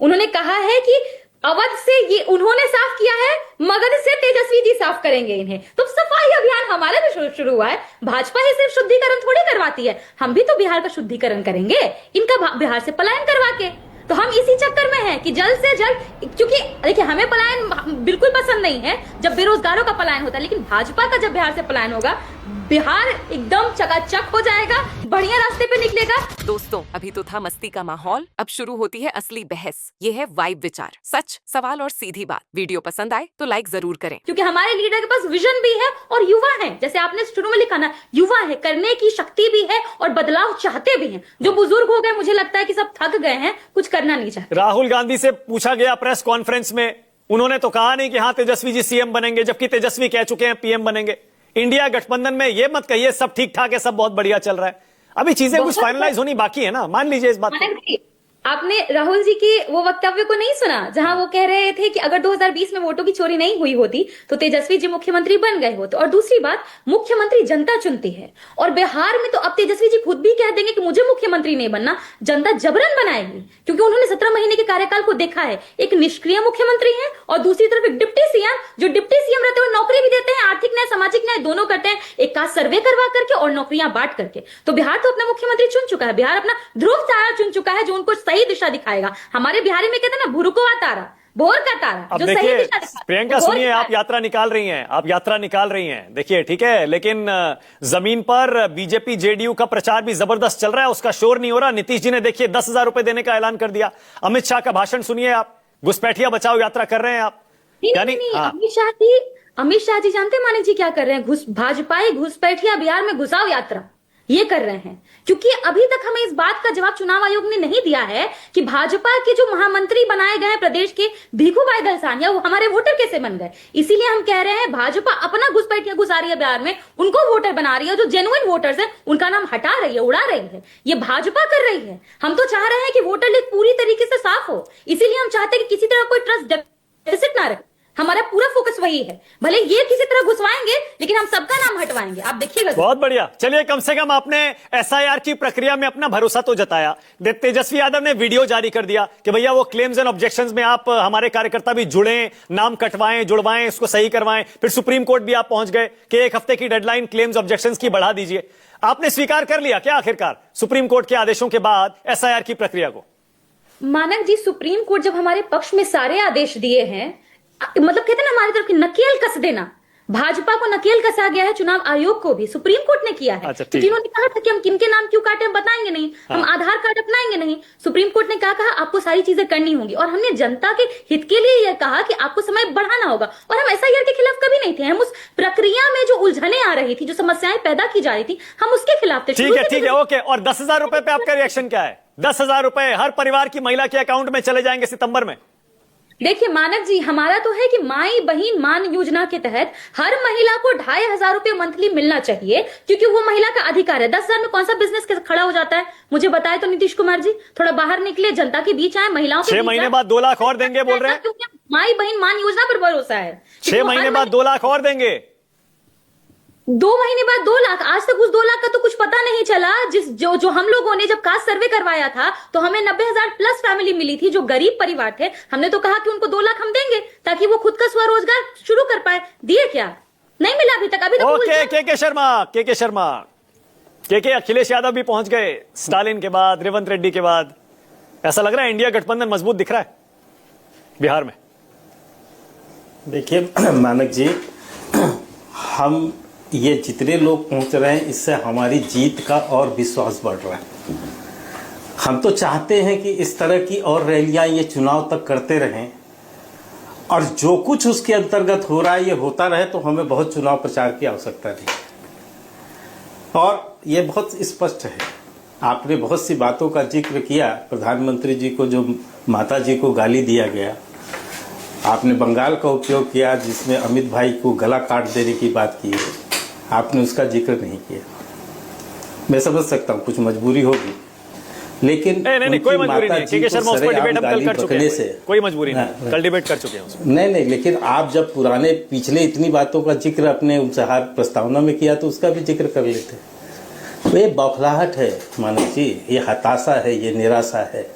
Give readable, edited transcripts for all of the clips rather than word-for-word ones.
उन्होंने कहा है कि अवध से ये उन्होंने साफ किया है, मगध से तेजस्वी जी साफ करेंगे इन्हें। तो सफाई अभियान हमारा भी शुरू हुआ है। भाजपा ही सिर्फ शुद्धिकरण थोड़ी करवाती है, हम भी तो बिहार का शुद्धिकरण करेंगे इनका बिहार से पलायन करवा के। तो हम इसी चक्कर में हैं कि जल्द से जल्द, क्योंकि देखिए हमें पलायन बिल्कुल पसंद नहीं है जब बेरोजगारों का पलायन होता है, लेकिन भाजपा का जब बिहार से पलायन होगा, बिहार एकदम चकाचक हो जाएगा, बढ़िया रास्ते पे निकलेगा। दोस्तों, अभी तो था मस्ती का माहौल, अब शुरू होती है असली बहस। ये है वाइब विचार, सच, सवाल और सीधी बात। वीडियो पसंद आए तो लाइक जरूर करें, क्योंकि हमारे लीडर के पास विजन भी है और युवा है। जैसे आपने शुरू में लिखा ना, युवा है, करने की शक्ति भी है और बदलाव चाहते भी हैं। जो बुजुर्ग हो गए, मुझे लगता है कि सब थक गए हैं, कुछ करना नहीं चाहते। राहुल गांधी से पूछा गया प्रेस कॉन्फ्रेंस में, उन्होंने तो कहा नहीं कि हाँ तेजस्वी जी सीएम बनेंगे, जबकि तेजस्वी कह चुके हैं पीएम बनेंगे। इंडिया गठबंधन में ये मत कहिए सब ठीक ठाक है, सब बहुत बढ़िया चल रहा है, अभी चीजें कुछ फाइनलाइज होनी बाकी है ना, मान लीजिए इस बात को। आपने राहुल जी के वो वक्तव्य को नहीं सुना जहां वो कह रहे थे कि अगर 2020 में वोटों की चोरी नहीं हुई होती तो तेजस्वी जी मुख्यमंत्री बन गए होते। और दूसरी बात, मुख्यमंत्री जनता चुनती है, और बिहार में तो अब तेजस्वी जी खुद भी कह देंगे कि मुझे मुख्यमंत्री नहीं बनना, जनता जबरन बनाएगी, क्योंकि उन्होंने 17 महीने के कार्यकाल को देखा है। एक निष्क्रिय मुख्यमंत्री है और दूसरी तरफ एक डिप्टी सीएम, जो डिप्टी सीएम रहते हुए नौकरी भी देते हैं, आर्थिक न्याय सामाजिक न्याय दोनों करते हैं, एक का सर्वे करवा करके और नौकरियां बांट करके। तो बिहार तो अपना मुख्यमंत्री चुन चुका है, बिहार अपना ध्रुव तारा चुन चुका है जो उनको सही दिशा दिखाएगा। हमारे बिहारी में कहते हैं ना, भुरुकुआ तारा, भोर का तारा, अब जो देखिए, सही दिशा दिखाता है। प्रियंका सुनिए, आप यात्रा निकाल रही हैं, आप यात्रा निकाल रही हैं, देखिए ठीक है, लेकिन जमीन पर बीजेपी जेडीयू का प्रचार भी जबरदस्त चल रहा है, उसका शोर नहीं हो रहा। नीतीश जी ने देखिए 10,000 रुपए देने का ऐलान कर दिया। अमित शाह का भाषण सुनिए आप, घुसपैठिया बचाओ यात्रा कर रहे हैं आप। नहीं, अमित शाह जी जानते मानिक जी क्या कर रहे हैं? भाजपाई घुसपैठिया बिहार में घुसाओ यात्रा ये कर रहे हैं, क्योंकि अभी तक हमें इस बात का जवाब चुनाव आयोग ने नहीं दिया है कि भाजपा के जो महामंत्री बनाए गए प्रदेश के भीखू भाई दलसानिया, वो हमारे वोटर कैसे बन गए। इसीलिए हम कह रहे हैं भाजपा अपना घुसपैठिया घुसा रही है बिहार में, उनको वोटर बना रही है, जो जेन्युइन वोटर्स है उनका नाम हटा रही है, उड़ा रही है। ये भाजपा कर रही है। हम तो चाह रहे हैं कि वोटर लिस्ट पूरी तरीके से साफ हो, इसीलिए हम चाहते हैं कि किसी तरह कोई ट्रस्ट डेफिसिट ना रहे। हमारा पूरा फोकस वही है, भले ये किसी तरह घुसवाएंगे लेकिन हम सबका नाम हटवाएंगे, आप देखिएगा। बहुत बढ़िया, चलिए कम से कम आपने एसआईआर की प्रक्रिया में अपना भरोसा तो जताया। तेजस्वी यादव ने वीडियो जारी कर दिया कि भैया वो क्लेम्स एंड ऑब्जेक्शंस में आप हमारे कार्यकर्ता भी जुड़े, नाम कटवाएं, जुड़वाएं, इसको सही करवाएं। फिर सुप्रीम कोर्ट भी आप पहुंच गए कि 1 हफ्ते की डेडलाइन क्लेम्स ऑब्जेक्शंस की बढ़ा दीजिए। आपने स्वीकार कर लिया क्या आखिरकार सुप्रीम कोर्ट के आदेशों के बाद एसआईआर की प्रक्रिया को? मानक जी, सुप्रीम कोर्ट जब हमारे पक्ष में सारे आदेश दिए हैं, मतलब कहते हैं ना हमारी तरफ की नकेल कस देना, भाजपा को नकेल कसा गया है, चुनाव आयोग को भी सुप्रीम कोर्ट ने किया है। क्योंकि उन्होंने कहा था कि हम किनके नाम क्यों काटे, हम बताएंगे नहीं, हम आधार कार्ड अपनाएंगे नहीं। सुप्रीम कोर्ट ने कहा आपको सारी चीजें करनी होंगी, और हमने जनता के हित के लिए यह कहा कि आपको समय बढ़ाना होगा। और हम एसआईआर के खिलाफ कभी नहीं थे, हम उस प्रक्रिया में जो उलझने आ रही थी, जो समस्याएं पैदा की जा रही थी, हम उसके खिलाफ थे। ठीक है, ओके। और 10,000 रुपए पे आपका रिएक्शन क्या है? 10,000 रुपए हर परिवार की महिला के अकाउंट में चले जाएंगे सितंबर में। देखिए मानक जी, हमारा तो है कि माई बहन मान योजना के तहत हर महिला को 2,500 रुपए मंथली मिलना चाहिए, क्योंकि वो महिला का अधिकार है। 10,000 में कौन सा बिजनेस खड़ा हो जाता है, मुझे बताए तो नीतीश कुमार जी। थोड़ा बाहर निकले, जनता के बीच आए, महिलाओं के 6 महीने बाद 2 लाख और देंगे बोल रहे हैं, क्योंकि माई बहन मान योजना पर भरोसा है। 6 महीने बाद 2 लाख और देंगे, 2 महीने बाद 2 लाख। आज तक उस 2 लाख का तो कुछ पता नहीं चला। जो हम लोगों ने जब कास्ट सर्वे करवाया था तो हमें 90,000 प्लस फैमिली मिली थी जो गरीब परिवार थे। हमने तो कहा कि उनको 2 लाख हम देंगे ताकि वो खुद का स्वरोजगार शुरू कर पाए। दिए क्या? नहीं मिला अभी तक। अभी ओके, के शर्मा, के अखिलेश यादव भी पहुंच गए स्टालिन के बाद, रेवंत रेड्डी के बाद। ऐसा लग रहा है इंडिया गठबंधन मजबूत दिख रहा है बिहार में। देखिए मानक जी, हम ये जितने लोग पहुंच रहे हैं इससे हमारी जीत का और विश्वास बढ़ रहा है। हम तो चाहते हैं कि इस तरह की और रैलियां ये चुनाव तक करते रहें, और जो कुछ उसके अंतर्गत हो रहा है ये होता रहे, तो हमें बहुत चुनाव प्रचार की आवश्यकता नहीं। और ये बहुत स्पष्ट है, आपने बहुत सी बातों का जिक्र किया। प्रधानमंत्री जी को जो माता जी को गाली दिया गया, आपने बंगाल का उपयोग किया जिसमें अमित भाई को गला काट देने की बात की है, आपने उसका जिक्र नहीं किया। मैं समझ सकता हूँ कुछ मजबूरी होगी, लेकिन नहीं, कोई मजबूरी नहीं। के शर्मा उस पर डिबेट हम कल कर चुके हैं, कोई मजबूरी नहीं, कल डिबेट कर चुके हैं। नहीं, लेकिन आप जब पुराने पिछले इतनी बातों का जिक्र अपने उपहार प्रस्तावना में किया तो उसका भी जिक्र कर लेते। तो ये बौखलाहट है मानव जी, ये हताशा है, ये निराशा है।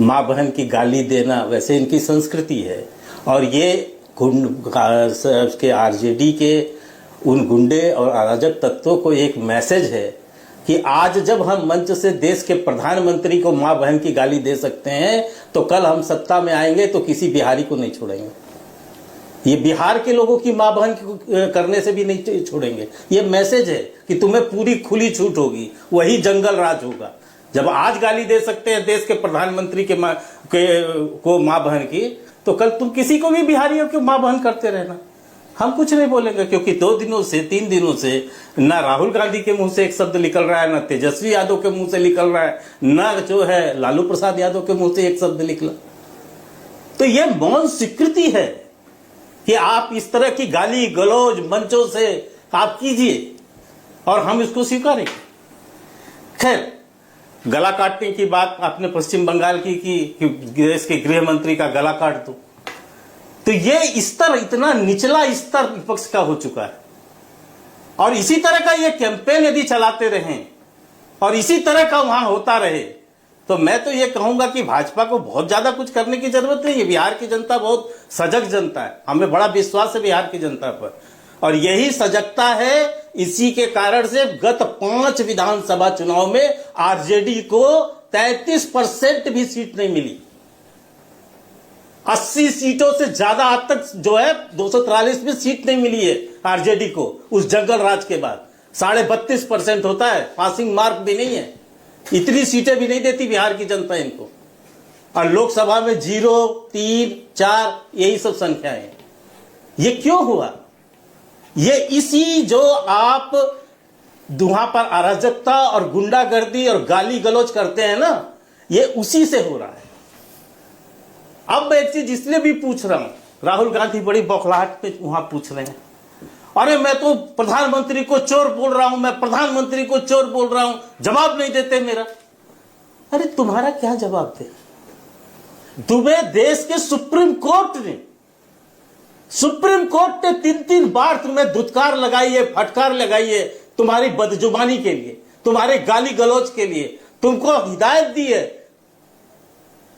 माँ बहन की गाली देना, वैसे इनकी संस्कृति है। और ये के आरजेडी के उन गुंडे और अराजक तत्वों को एक मैसेज है कि आज जब हम मंच से देश के प्रधानमंत्री को माँ बहन की गाली दे सकते हैं, तो कल हम सत्ता में आएंगे तो किसी बिहारी को नहीं छोड़ेंगे। ये बिहार के लोगों की माँ बहन करने से भी नहीं छोड़ेंगे। ये मैसेज है कि तुम्हें पूरी खुली छूट होगी, वही जंगल राज होगा। जब आज गाली दे सकते हैं देश के प्रधानमंत्री को माँ बहन की, तो कल तुम किसी को भी बिहारियों की माँ बहन करते रहना, हम कुछ नहीं बोलेंगे। क्योंकि 2 दिनों से 3 दिनों से ना राहुल गांधी के मुंह से एक शब्द निकल रहा है, ना तेजस्वी यादव के मुंह से निकल रहा है, ना जो है लालू प्रसाद यादव के मुंह से एक शब्द निकला। तो ये मौन स्वीकृति है कि आप इस तरह की गाली गलौज मंचों से आप कीजिए और हम इसको स्वीकारेंगे। खैर, गला काटने की बात आपने पश्चिम बंगाल की कि देश के गृह मंत्री का गला काट दो, तो ये स्तर इतना निचला स्तर विपक्ष का हो चुका है। और इसी तरह का ये कैंपेन यदि चलाते रहें और इसी तरह का वहां होता रहे, तो मैं तो ये कहूंगा कि भाजपा को बहुत ज्यादा कुछ करने की जरूरत नहीं है। बिहार की जनता बहुत सजग जनता है, हमें बड़ा विश्वास है बिहार की जनता पर, और यही सजगता है। इसी के कारण से गत 5 विधानसभा चुनाव में आरजेडी को 33% भी सीट नहीं मिली। 80 सीटों से ज्यादा आज तक जो है 243 में सीट नहीं मिली है आरजेडी को उस जंगल राज के बाद। 32.5% होता है, पासिंग मार्क भी नहीं है। इतनी सीटें भी नहीं देती बिहार की जनता इनको। और लोकसभा में 0, 3, 4 यही सब संख्याएं हैं। ये क्यों हुआ? ये इसी जो आप वहां पर अराजकता और गुंडागर्दी और गाली गलौज करते हैं ना, ये उसी से हो रहा है। अब मैं एक चीज इसलिए भी पूछ रहा हूं, राहुल गांधी बड़ी बौखलाहट में वहां पूछ रहे हैं, अरे मैं तो प्रधानमंत्री को चोर बोल रहा हूं, मैं प्रधानमंत्री को चोर बोल रहा हूं, जवाब नहीं देते मेरा। अरे तुम्हारा क्या जवाब दे? तुम्हें देश के सुप्रीम कोर्ट ने 3 बार तुम्हें धुतकार लगाई है, फटकार लगाई है तुम्हारी बदजुबानी के लिए, तुम्हारे गाली गलौज के लिए, तुमको हिदायत दी है।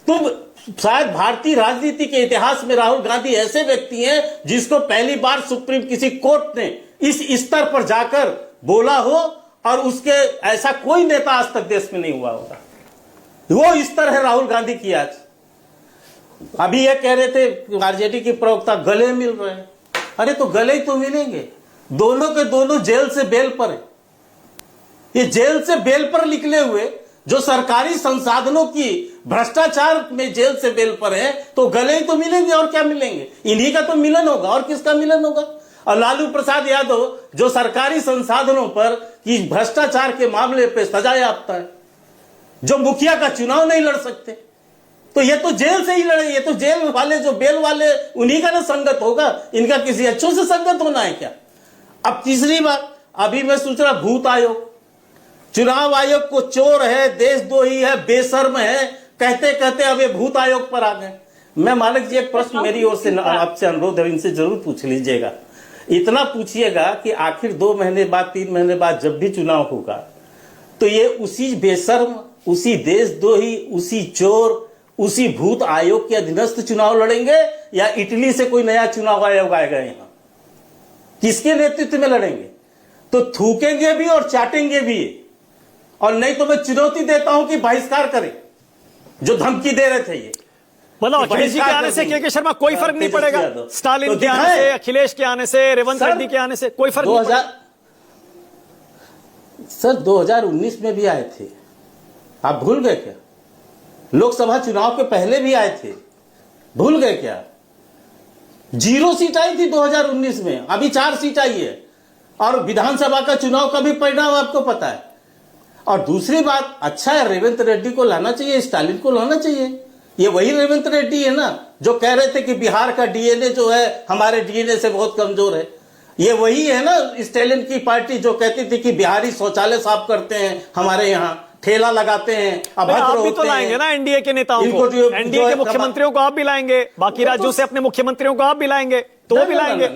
तुम शायद भारतीय राजनीति के इतिहास में राहुल गांधी ऐसे व्यक्ति हैं जिसको पहली बार सुप्रीम किसी कोर्ट ने इस स्तर पर जाकर बोला हो, और उसके ऐसा कोई नेता आज तक देश में नहीं हुआ होगा। वो स्तर है राहुल गांधी की आज। अभी ये कह रहे थे आरजेडी के प्रवक्ता गले मिल रहे हैं। अरे तो गले ही तो मिलेंगे, दोनों के दोनों जेल से बेल पर है। ये जेल से बेल पर निकले हुए जो सरकारी संसाधनों की भ्रष्टाचार में जेल से बेल पर है, तो गले ही तो मिलेंगे, और क्या मिलेंगे? इन्हीं का तो मिलन होगा, और किसका मिलन होगा? और लालू प्रसाद यादव जो सरकारी संसाधनों पर की भ्रष्टाचार के मामले पे सजा याफ्ता है, जो मुखिया का चुनाव नहीं लड़ सकते, तो ये तो जेल से ही लड़े। ये तो जेल वाले जो बेल वाले उन्हीं का ना संगत होगा, इनका किसी अच्छों से संगत होना है क्या? अब तीसरी बात, अभी मैं सोच रहा भूत आयोग, चुनाव आयोग को चोर है, देशद्रोही है, बेशर्म है कहते कहते अब ये भूत आयोग पर आ गए। मैं मालिक जी एक प्रश्न मेरी ओर से आपसे अनुरोध है, इनसे जरूर पूछ लीजिएगा। इतना पूछिएगा कि आखिर 2 महीने बाद 3 महीने बाद जब भी चुनाव होगा, तो ये उसी बेशर्म, उसी देशद्रोही, उसी चोर, उसी भूत आयोग के अधीनस्थ चुनाव लड़ेंगे, या इटली से कोई नया चुनाव आयोग आएगा यहां? किसके नेतृत्व में लड़ेंगे? तो थूकेंगे भी और चाटेंगे भी। और नहीं तो मैं चुनौती देता हूं कि बहिष्कार करें, जो धमकी दे रहे थे ये। मतलब अखिलेश जी के आने से के शर्मा कोई फर्क नहीं पड़ेगा? स्टालिन के आने से, अखिलेश के आने से, रेवंत रेड्डी के आने से कोई फर्क नहीं पड़ेगा? सर 2019 में भी आए थे, आप भूल गए क्या? लोकसभा चुनाव के पहले भी आए थे, भूल गए क्या? 0 सीट आई थी 2019 में, अभी 4 सीट आई है। और विधानसभा का चुनाव का भी परिणाम आपको पता है। और दूसरी बात, अच्छा है रेवंत रेड्डी को लाना चाहिए, स्टालिन को लाना चाहिए। ये वही रेवंत रेड्डी है ना जो कह रहे थे कि बिहार का डीएनए जो है हमारे डीएनए से बहुत कमजोर है। ये वही है ना स्टालिन की पार्टी जो कहती थी कि बिहारी शौचालय साफ करते हैं, हमारे यहाँ ठेला लगाते हैं, आप भी तो लाएंगे ना एनडीए के नेताओं को, एनडीए के मुख्यमंत्रियों को आप भी लाएंगे, बाकी राज्यों से अपने मुख्यमंत्रियों को आप भी लाएंगे, तो वो भी लाएंगे।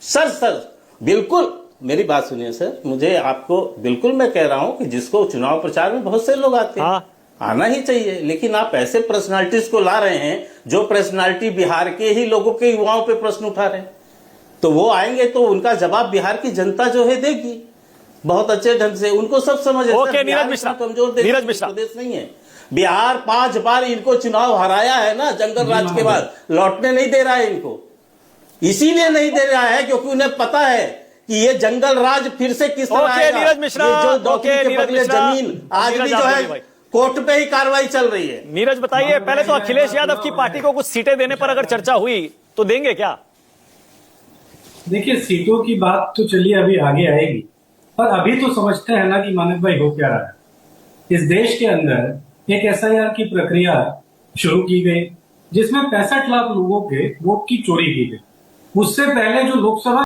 सर बिल्कुल मेरी बात सुनिए सर, मुझे आपको बिल्कुल मैं कह रहा हूं कि जिसको चुनाव प्रचार में बहुत से लोग आते हैं, आना ही चाहिए, लेकिन आप ऐसे पर्सनालिटीज को ला रहे हैं जो पर्सनालिटी बिहार के ही लोगों के युवाओं पे प्रश्न उठा रहे हैं। तो वो आएंगे तो उनका जवाब बिहार की जनता जो है देगी बहुत अच्छे ढंग से। उनको सब समझ है। ओके, सर, नीरज बिहार मिश्रा, इतना कमजोर देश नीरज मिश्रा। प्रदेश नहीं है। बिहार 5 बार इनको चुनाव हराया है ना जंगल राज के बाद, लौटने नहीं दे रहा है इनको। इसीलिए नहीं दे रहा है क्योंकि उन्हें पता है कि ये जंगल राज फिर से किस तरह ओके, आएगा। नीरज मिश्रा, ये जो ओके, नौकरी के नीरज बदले मिश्रा, जमीन आज नीरज भी जो आप है बोलिए भाई। कोर्ट पे ही कार्रवाई चल रही है। नीरज बताइए, पहले तो अखिलेश यादव की पार्टी को कुछ सीटें देने पर अगर चर्चा हुई तो देंगे क्या? देखिए, सीटों की बात तो चलिए अभी आगे आएगी, पर अभी तो समझते हैं ना कि मानक भाई हो क्या रहा है। इस देश के अंदर एक एसआईआर की प्रक्रिया शुरू की गई जिसमें 65 लाख लोगों के वोट की चोरी की गई। उससे पहले जो लोकसभा